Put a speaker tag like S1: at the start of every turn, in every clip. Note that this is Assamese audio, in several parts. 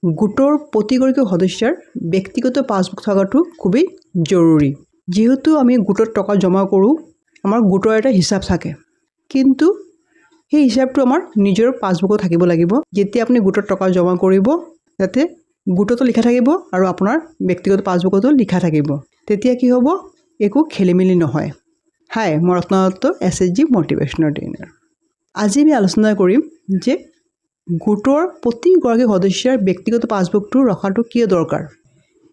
S1: গোটৰ প্ৰতিগৰাকী সদস্যৰ ব্যক্তিগত পাছবুক থকাটো খুবেই জৰুৰী। যেহেতু আমি গোটত টকা জমা কৰোঁ, আমাৰ গোটৰ এটা হিচাপ থাকে, কিন্তু সেই হিচাপটো আমাৰ নিজৰ পাছবুকত থাকিব লাগিব। যেতিয়া আপুনি গোটত টকা জমা কৰিব, যাতে গোটতো লিখা থাকিব আৰু আপোনাৰ ব্যক্তিগত পাছবুকতো লিখা থাকিব। তেতিয়া কি হ'ব, একো খেলিমেলি নহয়। হাই, মই Ratna Dutta, SSG motivational trainer. আজি আমি আলোচনা কৰিম যে গোটৰ প্ৰতিগৰাকী সদস্যৰ ব্যক্তিগত পাছবুকটো ৰখাটো কিয় দৰকাৰ।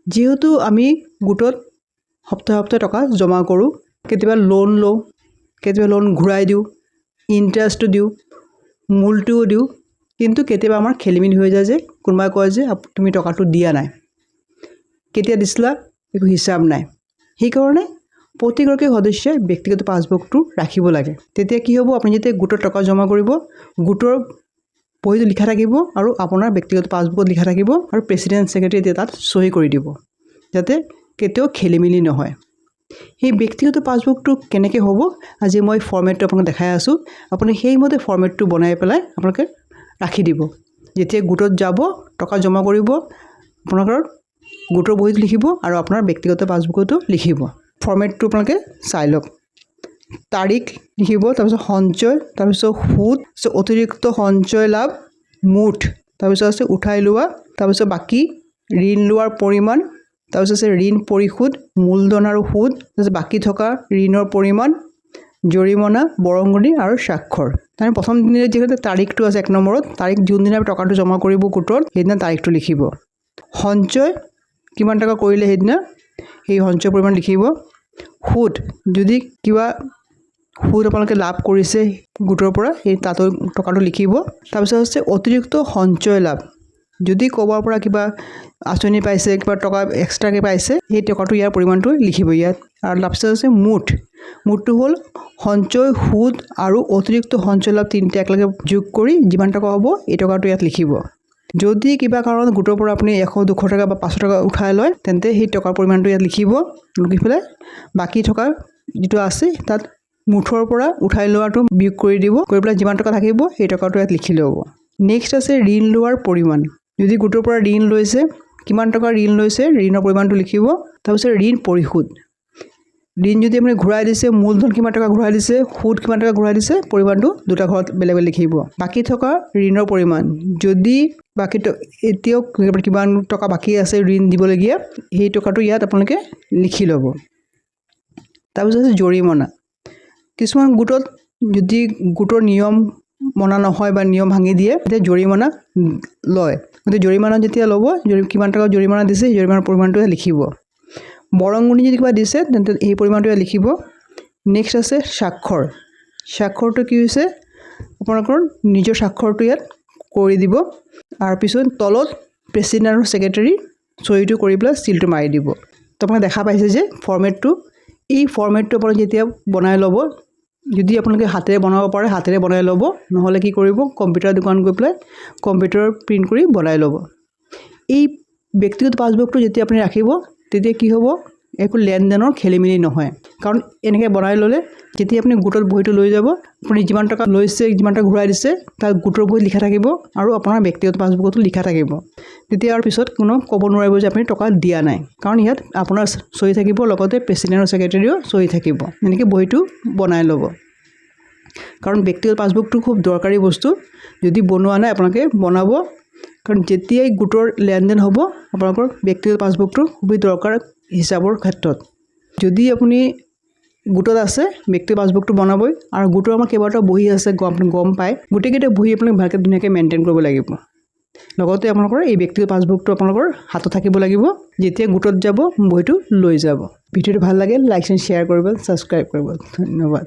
S1: যিহেতু আমি গোটত সপ্তাহে সপ্তাহে টকা জমা কৰোঁ, কেতিয়াবা লোন লওঁ, কেতিয়াবা লোন ঘূৰাই দিওঁ, ইণ্টাৰেষ্টটো দিওঁ, মূলটোও দিওঁ, কিন্তু কেতিয়াবা আমাৰ খেলিমেলি হৈ যায় যে কোনোবাই কয় যে তুমি টকাটো দিয়া নাই, কেতিয়া দিছিলা একো হিচাপ নাই। সেইকাৰণে প্ৰতিগৰাকী সদস্যই ব্যক্তিগত পাছবুকটো ৰাখিব লাগে। তেতিয়া কি হ'ব, আপুনি যেতিয়া গোটত টকা জমা কৰিব, গোটৰ বহীটো লিখা থাকিব আৰু আপোনাৰ ব্যক্তিগত পাছবুকত লিখা থাকিব আৰু প্ৰেচিডেণ্ট ছেক্ৰেটাৰীয়ে তাত চহী কৰি দিব, যাতে কেতিয়াও খেলিমেলি নহয়। সেই ব্যক্তিগত পাছবুকটো কেনেকৈ হ'ব, আজি মই ফৰ্মেটটো আপোনাক দেখাই আছোঁ। আপুনি সেইমতে ফৰ্মেটটো বনাই পেলাই আপোনালোকে ৰাখি দিব। যেতিয়া গোটত যাব, টকা জমা কৰিব, আপোনালোকৰ গোটৰ বহীত লিখিব আৰু আপোনাৰ ব্যক্তিগত পাছবুকতো লিখিব। ফৰ্মেটটো আপোনালোকে চাই লওক। তাৰিখ লিখিব, তাৰপিছত সঞ্চয়, তাৰপিছত সুদ, অতিৰিক্ত সঞ্চয় লাভ, মুঠ, তাৰপিছত আছে উঠাই লোৱা, তাৰপিছত বাকী, ঋণ লোৱাৰ পৰিমাণ, তাৰপিছত আছে ঋণ পৰিশোধ, মূলধন আৰু সুদ, তাৰপিছত বাকী থকা ঋণৰ পৰিমাণ, জৰিমনা, বৰঙণি আৰু স্বাক্ষৰ। তাৰ প্ৰথম দিনা যিহেতু তাৰিখটো আছে 1 নম্বৰত, তাৰিখ যোনদিনা টকাটো জমা কৰিব গোটত, সেইদিনা তাৰিখটো লিখিব। সঞ্চয় কিমান টকা কৰিলে সেইদিনা সেই সঞ্চয় পৰিমাণ লিখিব। সুদ, যদি কিবা সুদ আপোনালোকে লাভ কৰিছে গোটৰ পৰা, সেই তাতো টকাটো লিখিব। তাৰপিছত হৈছে অতিৰিক্ত সঞ্চয় লাভ, যদি ক'ৰবাৰ পৰা কিবা আঁচনি পাইছে, কিবা টকা এক্সট্ৰাকৈ পাইছে, সেই টকাটো ইয়াৰ পৰিমাণটো লিখিব ইয়াত। আৰু তাৰপিছত হৈছে মুঠ, মুঠটো হ'ল সঞ্চয়, সুদ আৰু অতিৰিক্ত সঞ্চয় লাভ তিনিটা একেলগে যোগ কৰি যিমান টকা হ'ব এই টকাটো ইয়াত লিখিব। যদি কিবা কাৰণত গোটৰ পৰা আপুনি 100, 200 টকা বা 500 টকা উঠাই লয়, তেন্তে সেই টকাৰ পৰিমাণটো ইয়াত লিখিব। লিখি পেলাই বাকী থকা যিটো আছে তাত মুঠৰ পৰা উঠাই লোৱাটো বিয়োগ কৰি দিব, কৰি পেলাই যিমান টকা থাকিব সেই টকাটো ইয়াত লিখি ল'ব। নেক্সট আছে ঋণ লোৱাৰ পৰিমাণ, যদি গোটৰ পৰা ঋণ লৈছে, কিমান টকা ঋণ লৈছে, ঋণৰ পৰিমাণটো লিখিব। তাৰপিছত ঋণ পৰিশোধ, ঋণ যদি আপুনি ঘূৰাই দিছে, মূলধন কিমান টকা ঘূৰাই দিছে, সুদ কিমান টকা ঘূৰাই দিছে, পৰিমাণটো দুটা ঘৰত বেলেগ বেলেগ লিখিব। বাকী থকা ঋণৰ পৰিমাণ, যদি বাকী এতিয়াও কিমান টকা বাকী আছে ঋণ দিবলগীয়া, সেই টকাটো ইয়াত আপোনালোকে লিখি ল'ব। তাৰপিছত আছে জৰিমনা, কিছুমান গোটত যদি গোটৰ নিয়ম মনা নহয় বা নিয়ম ভাঙি দিয়ে, তেতিয়া জৰিমনা লয়। গতিকে জৰিমনা যেতিয়া ল'ব, কিমান টকা জৰিমনা দিছে, জৰিমনাৰ পৰিমাণটো লিখিব। বৰঙণি যদি কিবা দিছে, তেন্তে এই পৰিমাণটো লিখিব। নেক্সট আছে স্বাক্ষৰ, স্বাক্ষৰটো কি হৈছে, আপোনালোকৰ নিজৰ স্বাক্ষৰটো ইয়াত কৰি দিব। তাৰপিছত তলত প্ৰেচিডেণ্ট আৰু ছেক্ৰেটাৰী চহীটো কৰি পেলাই চিলটো মাৰি দিব। তো আপোনালোকে দেখা পাইছে যে ফৰ্মেটটো, এই ফৰ্মেটটো আপোনালোকে যেতিয়া বনাই ল'ব, যদি আপোনালোকে হাতেৰে বনাব পাৰে হাতেৰে বনাই ল'ব, নহ'লে কি কৰিব, কম্পিউটাৰ দোকান গৈ পেলাই কম্পিউটাৰ প্ৰিণ্ট কৰি বনাই ল'ব। এই ব্যক্তিগত পাছবুকটো যেতিয়া আপুনি ৰাখিব, তেতিয়া কি হ'ব, একো লেনদেনৰ খেলিমেলি নহয়। কাৰণ এনেকৈ বনাই ল'লে যেতিয়া আপুনি গোটত বহীটো লৈ যাব, আপুনি যিমান টকা লৈছে, যিমান টকা ঘূৰাই দিছে, তাত গোটৰ বহীত লিখা থাকিব আৰু আপোনাৰ ব্যক্তিগত পাছবুকতো লিখা থাকিব। তেতিয়া আৰু পিছত কোনো ক'ব নোৱাৰিব যে আপুনি টকা দিয়া নাই, কাৰণ ইয়াত আপোনাৰ চহী থাকিব, লগতে প্ৰেচিডেণ্ট আৰু ছেক্ৰেটাৰীও চহী থাকিব। এনেকৈ বহীটো বনাই ল'ব। কাৰণ ব্যক্তিগত পাছবুকটো খুব দৰকাৰী বস্তু, যদি বনোৱা নাই আপোনালোকে বনাব। কাৰণ যেতিয়াই গোটৰ লেনদেন হ'ব, আপোনালোকৰ ব্যক্তিগত পাছবুকটো খুবেই দৰকাৰ হিচাপৰ ক্ষেত্ৰত। যদি আপুনি গোটত আছে, ব্যক্তিগত পাছবুকটো বনাবই। আৰু গোটৰ আমাৰ কেইবাটাও বহী আছে, আপুনি গম পায়, গোটেইকেইটা বহী আপোনালোকে ভালকৈ ধুনীয়াকৈ মেইনটেইন কৰিব লাগিব। লগতে আপোনালোকৰ এই ব্যক্তিগত পাছবুকটো আপোনালোকৰ হাতত থাকিব লাগিব, যেতিয়া গোটত যাব বহীটো লৈ যাব। ভিডিঅ'টো ভাল লাগিল, লাইক এণ্ড শ্বেয়াৰ কৰিব, ছাবস্ক্ৰাইব কৰিব। ধন্যবাদ।